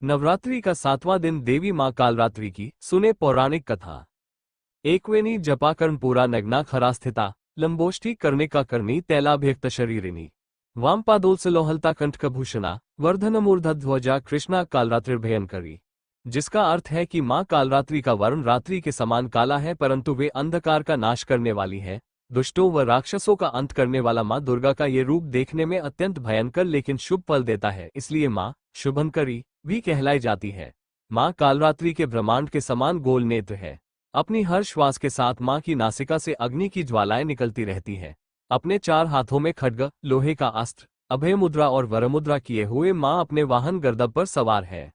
नवरात्रि का 7वां दिन देवी मां कालरात्रि की सुने पौराणिक कथा। एकवेनी जपाकर्णपुरा नग्ना खरा स्थिता लंबोष्ठी कर्णिका कर्णी तैलाभ्यक्त शरीरिणी वामपादोत्सलोहलता कंठकभूषणा वर्धनमूर्धध्वजा कृष्णा कालरात्रिर्भयंकरी। जिसका अर्थ है कि मां कालरात्रि का वर्ण रात्रि के समान काला है, परंतु वे अंधकार का नाश करने वाली है। दुष्टों व राक्षसों का अंत करने वाला मां दुर्गा का ये रूप देखने में अत्यंत भयंकर लेकिन शुभ फल देता है, इसलिए मां शुभंकरी भी कहलाई जाती है। मां कालरात्रि के ब्रह्मांड के समान गोल नेत्र है। अपनी हर श्वास के साथ मां की नासिका से अग्नि की ज्वालाएं निकलती रहती है। अपने 4 हाथों में खड्ग, लोहे का अस्त्र, अभय मुद्रा और वरमुद्रा किए हुए मां अपने वाहन गर्दभ पर सवार है।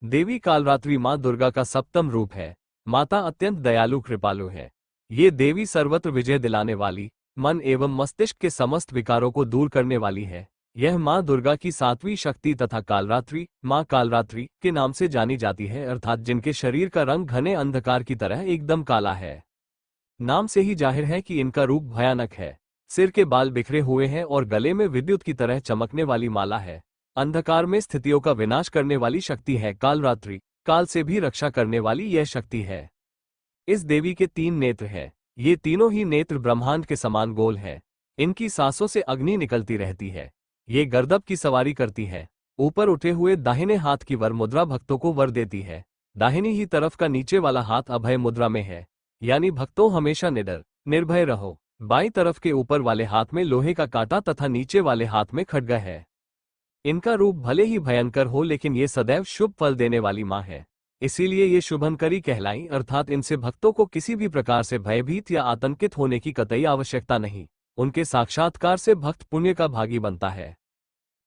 देवी कालरात्रि मां दुर्गा का सप्तम रूप है। माता अत्यंत दयालु कृपालु है। ये देवी सर्वत्र विजय दिलाने वाली, मन एवं मस्तिष्क के समस्त विकारों को दूर करने वाली है। यह मां दुर्गा की 7वीं शक्ति तथा कालरात्रि मां कालरात्रि के नाम से जानी जाती है, अर्थात जिनके शरीर का रंग घने अंधकार की तरह एकदम काला है। नाम से ही जाहिर है कि इनका रूप भयानक है। सिर के बाल बिखरे हुए हैं और गले में विद्युत की तरह चमकने वाली माला है। अंधकार में स्थितियों का विनाश करने वाली शक्ति है कालरात्रि। काल से भी रक्षा करने वाली यह शक्ति है। इस देवी के 3 नेत्र हैं। ये तीनों ही नेत्र ब्रह्मांड के समान गोल है। इनकी सांसों से अग्नि निकलती रहती है। ये गर्दभ की सवारी करती है। ऊपर उठे हुए दाहिने हाथ की वर मुद्रा भक्तों को वर देती है। दाहिनी ही तरफ का नीचे वाला हाथ अभय मुद्रा में है, यानी भक्तों हमेशा निडर निर्भय रहो। बाईं तरफ के ऊपर वाले हाथ में लोहे का कांटा तथा नीचे वाले हाथ में खड्ग है। इनका रूप भले ही भयंकर हो, लेकिन ये सदैव शुभ फल देने वाली मां है, इसीलिए ये शुभंकरी कहलाई, अर्थात इनसे भक्तों को किसी भी प्रकार से भयभीत या आतंकित होने की कतई आवश्यकता नहीं। उनके साक्षात्कार से भक्त पुण्य का भागी बनता है।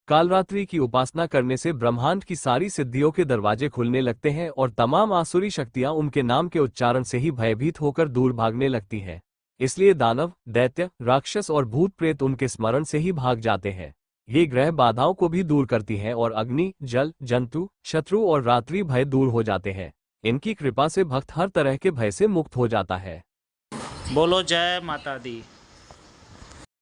कालरात्रि की उपासना करने से ब्रह्मांड की सारी सिद्धियों के दरवाजे खुलने लगते हैं और तमाम आसुरी शक्तियां उनके नाम के उच्चारण से ही भयभीत होकर दूर भागने लगती हैं। इसलिए दानव, दैत्य, राक्षस और भूत प्रेत उनके स्मरण से ही भाग जाते हैं। ये ग्रह बाधाओं को भी दूर करती हैं और अग्नि, जल, जंतु, शत्रु और रात्रि भय दूर हो जाते हैं। इनकी कृपा से भक्त हर तरह के भय से मुक्त हो जाता है। बोलो जय माता दी।